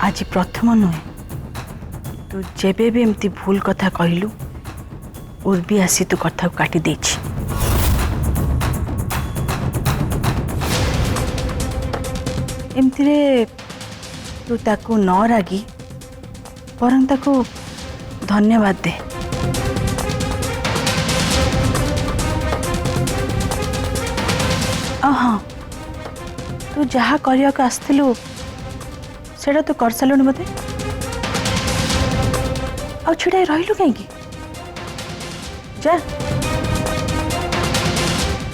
आज प्रथम नुहे तू जेबे भी एमती भूल कथा कहलु उर्वी आसी तू कथा काटी देछि। एमती रे तू ताकू न रागी परं ताकू धन्यवाद दे। हाँ तू जहाँ करने को आसलु सेटा तू कर सारू बोधे आ छिड़ा रही कहीं जा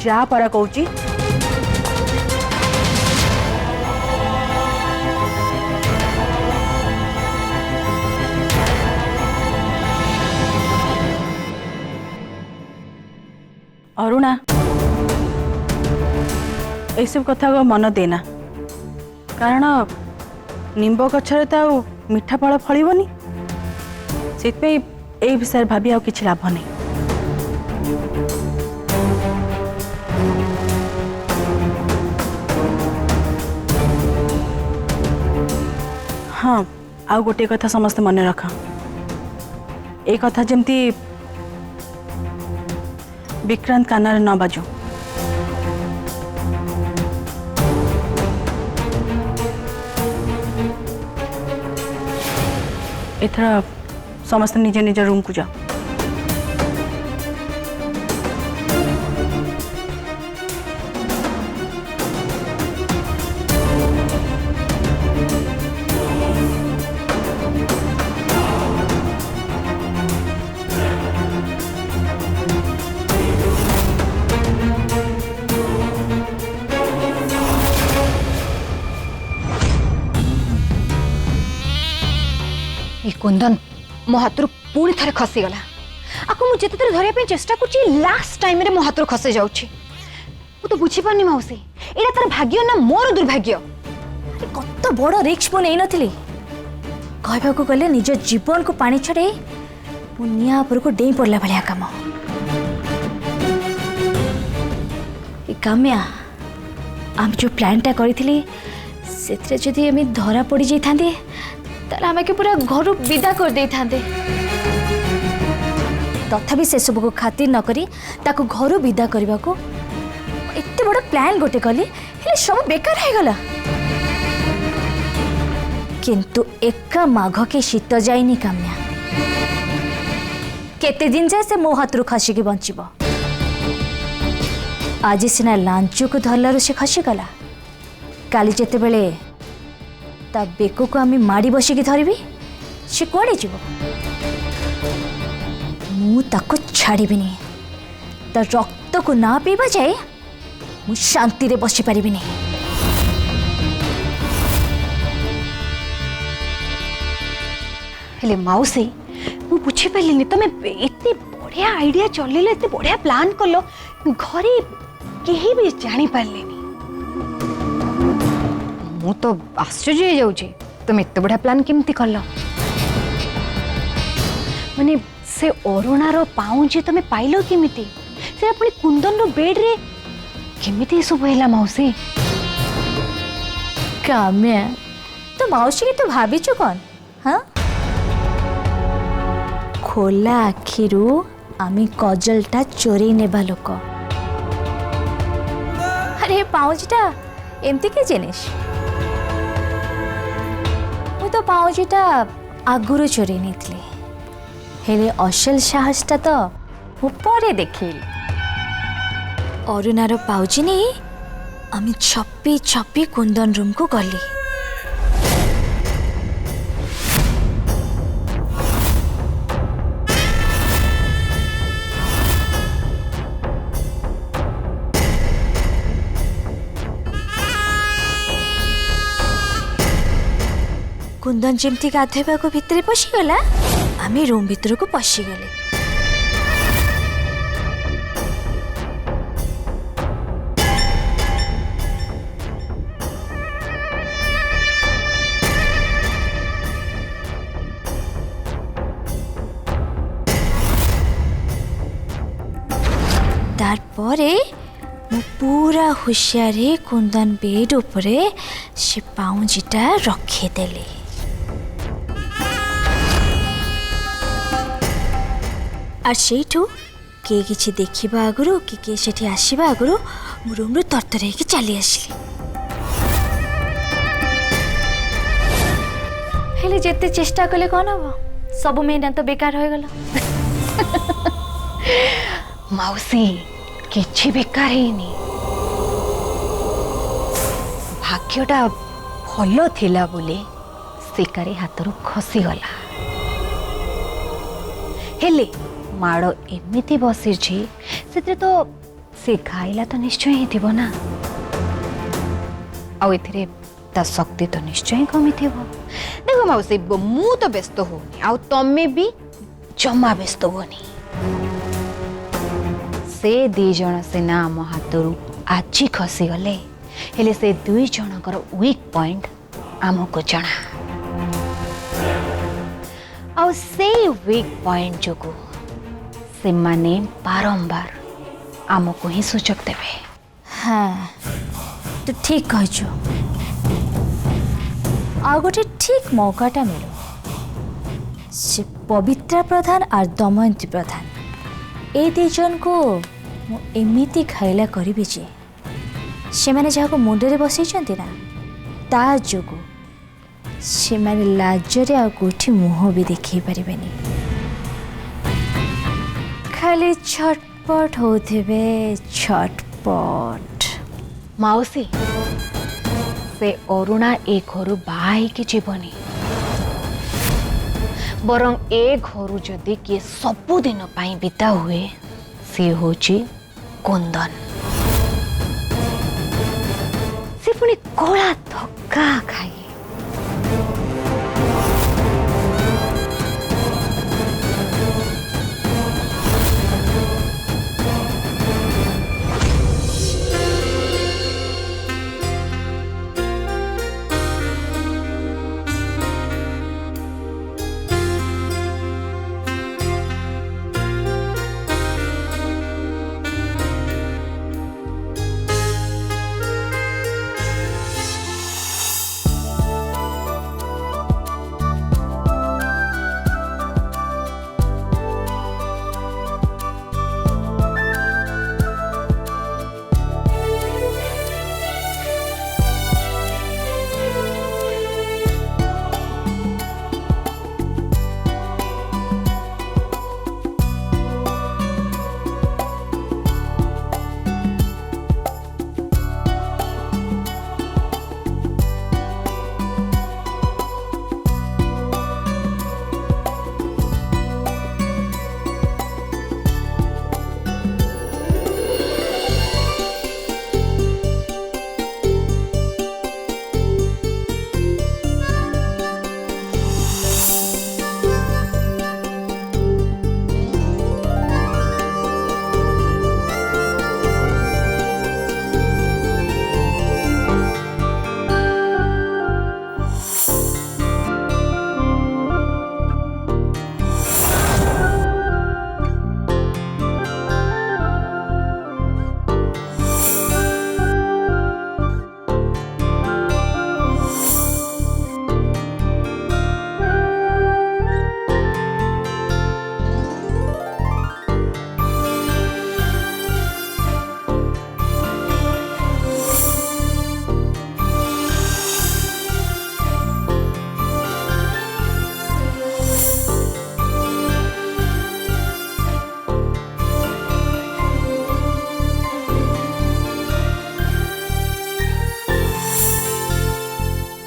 जा परा कहूची। अरुणा ये सब कथा को मन देना कारण निंब गछरे तो मीठा फल फलबनी से विषय भाभी आ किछि लाभ नहीं। हाँ आ गोटे कथा समस्त मन रख ए कथा जमती विक्रांत कानार न बाजू। एथर समस्त निज निज रूम को जाओ। कुंदन मो हाथ पुणी थे खसीगला आपको मुझे जिते धरने चेष्टा कर लास्ट टाइम रे मो हाथ खसी जाऊँ तो बुझी पानी मौसी एटा तार भाग्य ना मोर दुर्भाग्य। कत बड़ रिक्स मु नहीं नथिली कहबाकू गले निज जीवन को पानी छड़े मुनिया पर को डेई पड़ला भलिया काम। ए काम्या आम जो प्लानटा करिथिली सेथरे जदि आम धरा पड़ी जाई थांदे ताला आम के पूरा घर विदा कर दे थांदे। तथापि से सब को खातिर न करी ताको घर विदा करबा को एते बड़ प्लान गोटे कली हेले सब बेकार है गला। किंतु एका माघ के शीत जाइनी काम्या केते दिन जाए से मो हाथ खसिकी बंचब। आज सिना लांचू को धरलारू से खसीगला काली जेते बेले ता बेको को आमी माड़ी बसिकी धरबी से कुआड़े जीव मु ताको छाड़ीबिनी ता रक्त को ना पीबा जाए मु शांति रे बसी पारिबिनी। हेले माउसी मु बुझी पाइलिनी तमे एते बढ़िया आइडिया चलेले एते बढ़िया प्लान कलो घरे केही भी जानी पारलेनी। मु तो आश्चर्य हो जाउछी तुम एते बढ़िया प्लान केमती कलो माने से अरुणार पाउंजी तमे पाइलो केमिति से अपनी कुंदन रो बेड रे केमिति सब हैला मौसी। काम्या तो मौसी के तो भाबीचु कौन हाँ खोला आखिरु आमी कजलटा चोरी नेबा लोक। अरे पाउंजीटा एमती के जिनिस मु तो पाउंजीटा आगुरु चोरी नेतली हेले असल साहसटा तो मु परे देखिली। अरुणार पाउजी नहीं आमी छपी छपी कुंदन रूम को गली। कुंदन जमती गाधोबा को भितर पशिगला आमे रूम भितर को पशिगले। तारपरे मु पूरा हुशियारे कुंदन बेड उपरे से पाउंजीटा रखीदेली। আর সেইଠୁ କିଏ କିଛି ଦେଖିବା ଆଗରୁ କି କିଏ ସେଠି ଆସିବା ଆଗରୁ ମୁଁ ରୁମ୍ରୁ ତରତର ହେଇକି ଚାଲି ଆସିଲି। ହେଲେ ଯେତେ ଚେଷ୍ଟା କଲେ କ'ଣ ହବ, ସବୁ ମେହନତ ବେକାର ହୋଇଗଲା। ମାଉସୀ କିଛି ବେକାର ହେଇନି, ଭାଗ୍ୟଟା ଭଲ ଥିଲା ବୋଲି ଶିକାରୀ ହାତରୁ ଖସିଗଲା। ହେଲେ ମାଡ଼ ଏମିତି ବସିଛି ସେଥିରେ ତ ସେ ଖାଇଲା ତ ନିଶ୍ଚୟ ହେଇଥିବ ନା, ଆଉ ଏଥିରେ ତା ଶକ୍ତି ତ ନିଶ୍ଚୟ କମିଥିବ। ଦେଖ ମାଉସୀ, ମୁଁ ତ ବ୍ୟସ୍ତ ହଉନି, ଆଉ ତମେ ବି ଜମା ବ୍ୟସ୍ତ ହୁଅନି। ସେ ଦି ଜଣ ସିନା ଆମ ହାତରୁ ଆଜି ଖସିଗଲେ, ହେଲେ ସେ ଦୁଇ ଜଣଙ୍କର ୱିକ୍ ପଏଣ୍ଟ ଆମକୁ ଜଣା, ଆଉ ସେଇ ୱିକ୍ ପଏଣ୍ଟ ଯୋଗୁଁ ସେମାନେ ବାରମ୍ବାର ଆମକୁ ହିଁ ସୁଯୋଗ ଦେବେ। হ্যাঁ, ତୁ ଠିକ୍ କହିଛୁ। ଆଉ ଗୋଟେ ଠିକ୍ ମौकाଟା ମିଳୁ, ସେ ପବିତ୍ରା ପ୍ରଧାନ আর ଦମୟନ୍ତୀ ପ୍ରଧାନ এই ଦୁଇ ଜଣଙ୍କୁ ମୁଁ ଏମିତି ଖାଇଲା କରିବି ଯେ ସେମାନେ ଯାହାକୁ ମୁଣ୍ଡରେ ବସେଇଛନ୍ତି ନା, ତା ଯୋଗୁଁ ସେମାନେ ଲାଜରେ ଆଉ କୋଉଠି ମୁହଁ ବି ଦେଖେଇ ପାରିବେନି, ଖାଲି ଛଟପଟ ହଉଥିବେ, ଛଟପଟ। ମାଉସୀ, ସେ ଅରୁଣା ଏ ଘରୁ ବାହା ହେଇକି ଯିବନି, ବରଂ ଏ ଘରୁ ଯଦି କିଏ ସବୁଦିନ ପାଇଁ ବିଦା ହୁଏ, ସେ ହଉଛି କୁନ୍ଦନ। ସେ ପୁଣି କଳା ଧକ୍କା ଖାଏ।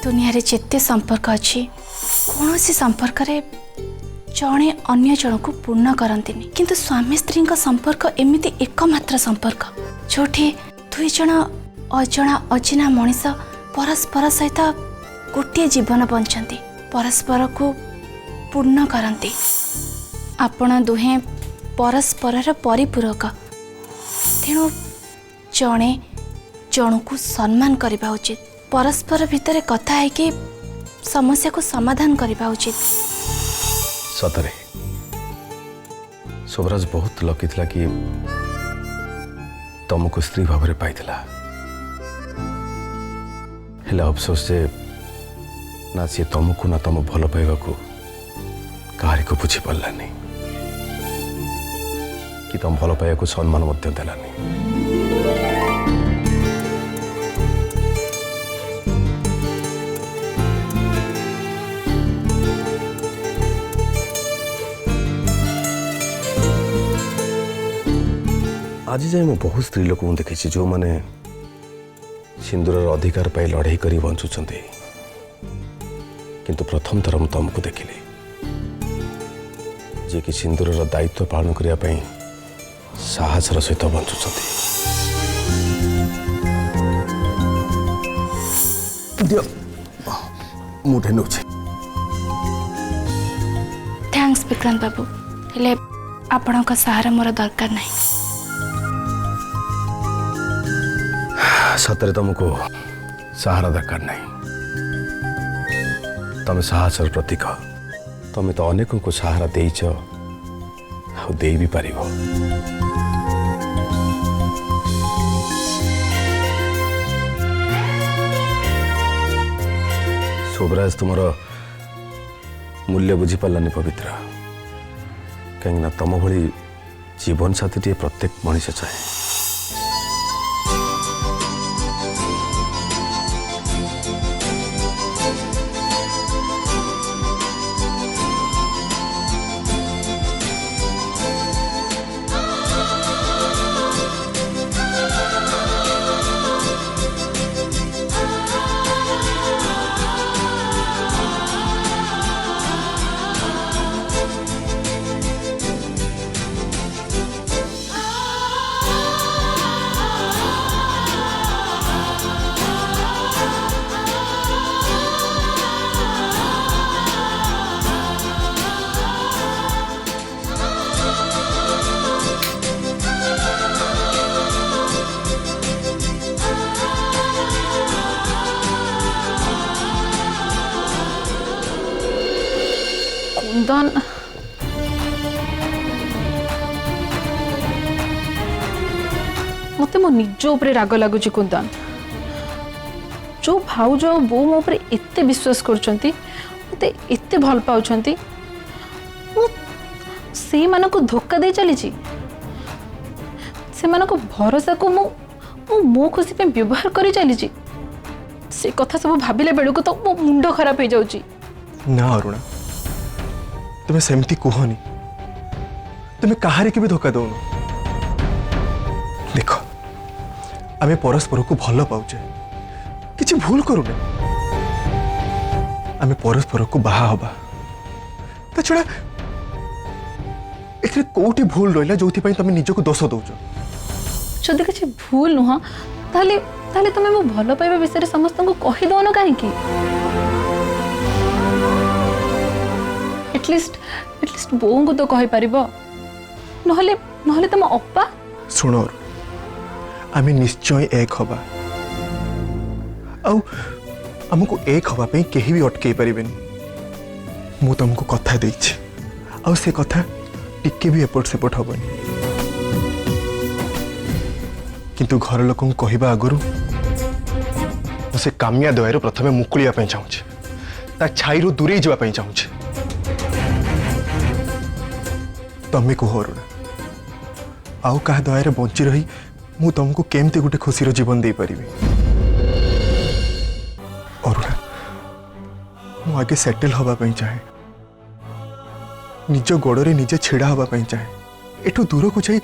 दुनिया जिते संपर्क अच्छी कौन सी संपर्क जड़े अन्य जन को पूर्ण करती किंतु स्वामी स्त्री संपर्क एमती एकमात्र संपर्क जो दुई जन अजना अचिना मनीष परस्पर सहित गोटे जीवन बंचती परस्पर को पूर्ण करती आपण दुहे परस्पर परिपूरक तेणु जड़े जन को सम्मान करने उचित परस्पर भितर कथा है कि समस्या को समाधान करने उचित। सतरे शुभराज बहुत लकी थिला कि तुमको स्त्री भाव में पाइथिला हेले अफसोस जे ना सी तुमको ना तुम भल पाइबा को कहारी को बुझी पारलानी। कि तुम भल पाइबा सम्मान मध्य देलानी। आज जाए मैं बहुत स्त्री लोक देखी जो माने सिंदूर अधिकार पाई लड़ाई कर बंचुंट, किंतु प्रथम थर मुझे तुमको देखिली जे कि सिंदूर दायित्व पालन करने साहसर सहित बंचुंट। मुझे नौ थैंक्स विक्रांत बाबू, हेले आपण का सहारा मोर दरकार नहीं। सतरे तुमको सहारा दरकार नहीं, तुम साहसर प्रतीक। तुम तो अनेकों को सहारा देइछ आ दे भी पारिबो। शोभराज तुमर मूल्य बुझी पारानी पवित्र, कहीं तुम भली जीवन साथी टे प्रत्येक मनुष्य चाहे। कुंदन मते मो निज उपरे राग लगुच। कुंदन जो भाउज बो मो उपरे एते विश्वास करछंती, मते एते भल पाउछंती, से मानको धोखा दे चली छी। से मानको भरोसा को मो खुशी पे व्यवहार करी चली छी। से कथा सब भाबिले बेलको तो मो मुंडो खराब हो जाउची। ना अरुणा, तुम्हें सेमती कहनी, तुम्हें कहारी के भी धोखा दौन। देख आमे परस्पर को भल पाउचे, किछि भूल करूने, आमे परस्पर को बाहा हबा। ता छड़ा एथरे कोठी भूल रहिला जोथि पई तमे निजको दोष दउचो। जदि किछि भूल नुह ताले तमे मो भल पाइबा विषय समस्त को कहि दोनो काहे की? एटलिस्ट बों को तो कहि परिबो, नहले तम अप्पा। सुनो आमे निश्चय एक हबा, आउ हमको एक हबा पे केही भी अटके परिबेनी। मु तुमको कथा देछि, आउ से कथा टिके भी एपट सेपट हबनी। किंतु घर लोक कहवा आगु से कामिया दयारू प्रथमे मुकुलिया चाहूँ, ता छाई दूरे जावाई चाहूँ। तमें कह अरुणा, आउ क्या दयारे बंची रही मु तुमको केमती गोटे खुशीर जीवन दे पारि। अरुणा मु आगे सेटल हवाई चाहे, निज गोड़े निजे छिड़ा हवाई चाहे, एठू दूर को जाई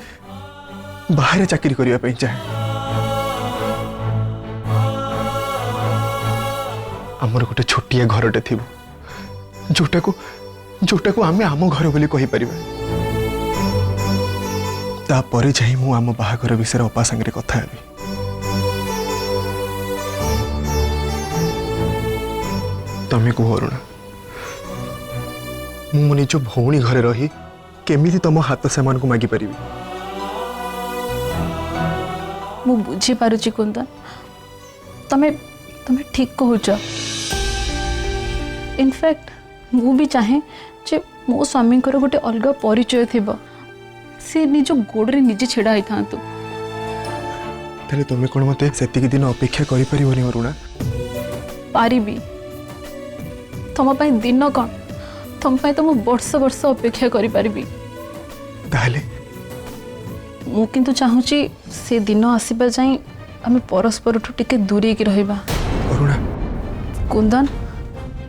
बाहर चाकरी करने चाहे। आमर गोटे छोटिया घरटे थी जोटा को आमे आम घर बोली कहि परिबा। तापर जाई मु आम बाहागर विषय अपा संगे कथा हेबी। तमे कह अरुणा, मु निज भौणी घरे रही केमिति तम हाथ से को मागी परिबी? मु बुझी पारुची कुंदन, तमे ठीक कहूच। इनफैक्ट मु भी चाहे जे मो स्वामी गोटे अलग परिचय थी, सी निज गोड़े निजे छिड़ा ही था। तुम कौन मत से दिन अपेक्षा करें अरुणा? पारिबी तुम दिन कौन, तुम तो मु वर्ष वर्ष अपेक्षा करी। मु किंतु चाहूची से दिन आसीबा जाई आमे परस्पर टिके दूरे की रहिबा। अरुणा कुंदन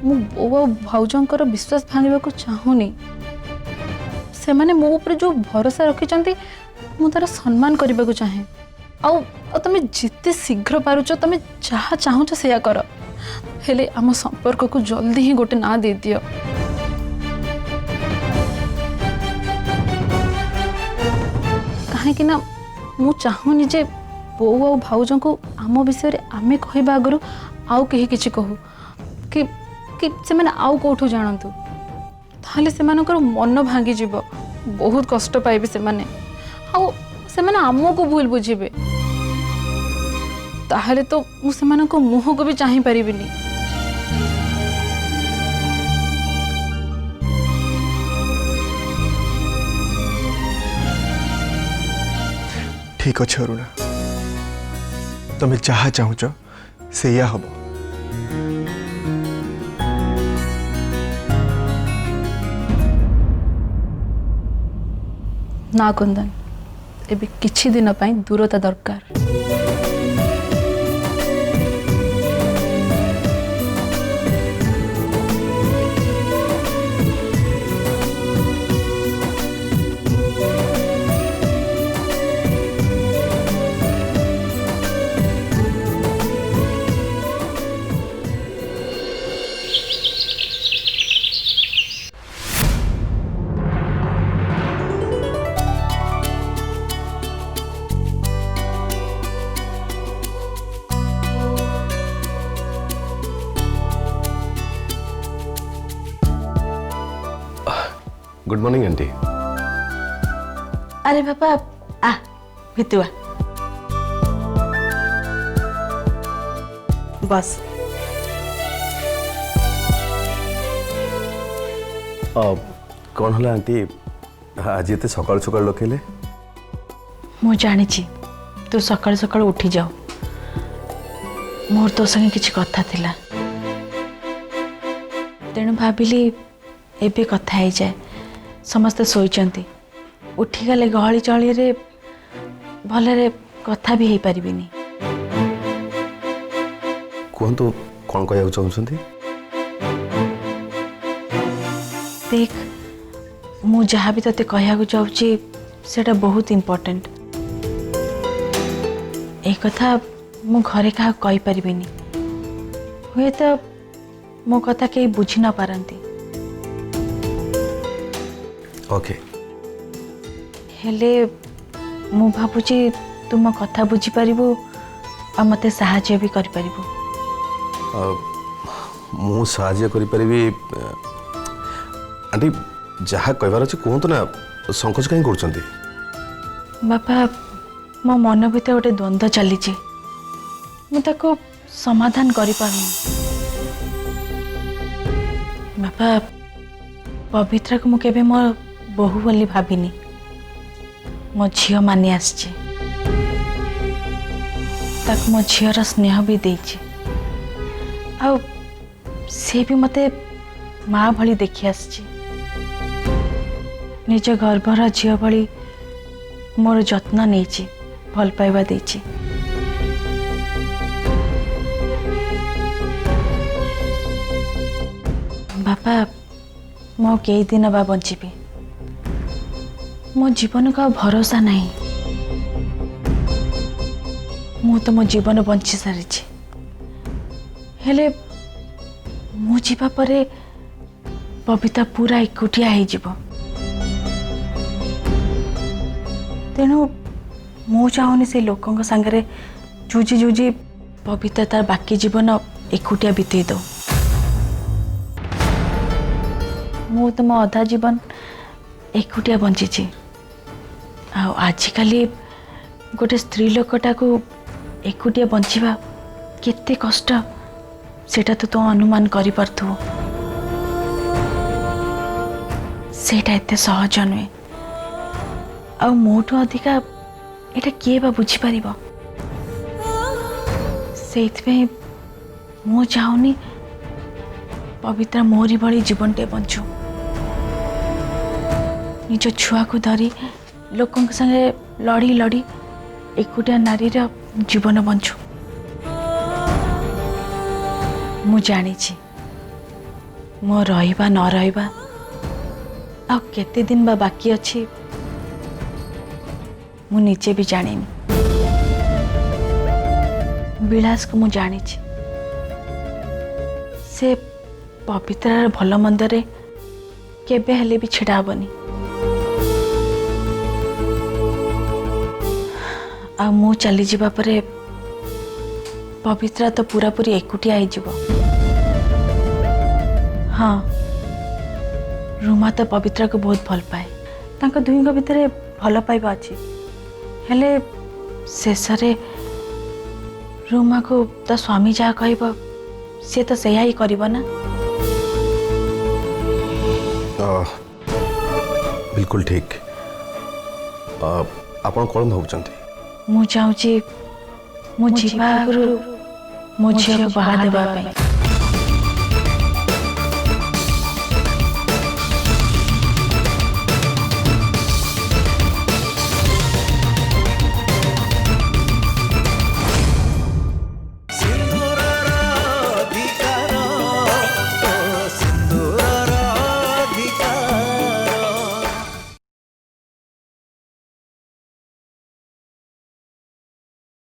मु बो भाउजंकर विश्वास भांगिबा को चाहूनी। से माने मो ऊपर जो भरोसा रखिचंती मु तार सम्मान करबा को चाहे। आउ तुम जिते शीघ्र पारुच तुम जहाँ चाहूच से कर हेले आम संपर्क को जल्दी ही गोटे ना दे दियो। कहीं मु चाहूनी जे बो आ भाउज को आम विषय आमे कहबा आगु आउ कहीं किछि कहू कि से माने आउ कोठू जानतु ताले से मानकर मन भांगी जीव बहुत कष्ट पाइबे से माने आउ से माने आमो को भूल बुझिबे ताहले तो मु से माने को मुह को भी चाहि परिबिनी। ठीक अच्छे अरुणा तुम्हें जहाँ चाहूच से हम। ना कुंदन एबे किछि दिन पाई दूरता दरकार। Good morning aunty. अरे बाबा आ भितुआ बस। कौन हला आंटी आज ये सकाल सकाल लखेले? मु जानी तू सकाल सकाल उठी जाओ मोर तो संगे किछि कथा थिला तेणु भाविली एबे कथा ही जाए। समस्ते सोईचंती उठीगले गहली चली रे भलरे कथा भी हो पारिबिनी। कहतु कौन कहना चाहते? देख मु जहाँ भी तते कहया चाहूची सेटा बहुत इम्पोर्टेंट। एक कथा मु घरे कहा कहि परिबिनी हुए तो मो कथा कहीं बुझी न पारंती। ओके हेले मु भाबुची तुम कथा बुझी पारिबु आ मते सहायता भी करि पारिबु। मु साहाय्य करि परिबी आंटी जहाँ कहबार अछि कहतु ना संकोच कहीं करछंती? बापा मो मन भीतर गोटे द्वंद्व चली मु ताको समाधान करि पारुनी। बापा पवित्रा को मु केबे मो बहु बोली भाविनी मो झियो मानी आसछि ताक मो झियर स्नेह भी देछि आ से भी मते माँ भली देखि आसछि। निज गर्भर झियो भली मोर जत्न नेछि भल पाइबा देछि। बापा मो कई दिन बा बंचीबी मो जीवन का भरोसा नहीं। मु तो मो जीवन बंची सारी हेले मु जीवा परे बबिता पूरा एकुटिया हो जीव। तेणु मु चाहूनी से लोकों सांगरे जुझी जुझी बबिता तार बाकी जीवन एकुटिया बीते दो। मु तो मो अधा जीवन एकुटिया बंची आजिकाली गोटे स्त्री लोकटा को एकुटिया बंचिबा केते कष्ट सेटा तो अनुमान करि परथु। सेटा एते सहज नुहे आ मोठो अधिका एटा किए बा बुझी परिबो। सेइथबे मु चाहूनी पवित्रा मोरी भली जीवन टे बंचू निज छुआ को धरी लोकों संगे लड़ी लड़ी एकुटिया नारीर जीवन बंचु मु जानी मो रहिबा न रहिबा आ केते दिन बा बाकी अच्छी मु निजे भी जानिनी विलास को मु जानी से पवित्रार भल मंदरे केबे हेले भी छिड़ा हबनी आ मु चली जिबा परे पवित्रा तो पूरा पूरी एकुटिया आई जीवो हाँ रुमा तो पवित्रा को बहुत भल पाए तांको दुईଙ୍କ भितरे भल पाइबा अछि हेले शेषरे रुमा को तो स्वामी जहाँ कहब सी तो से ही कर ना बिल्कुल ठीक आपण कौन भावुंट मु चाहूँ मो झील मो झील को बाहा देवा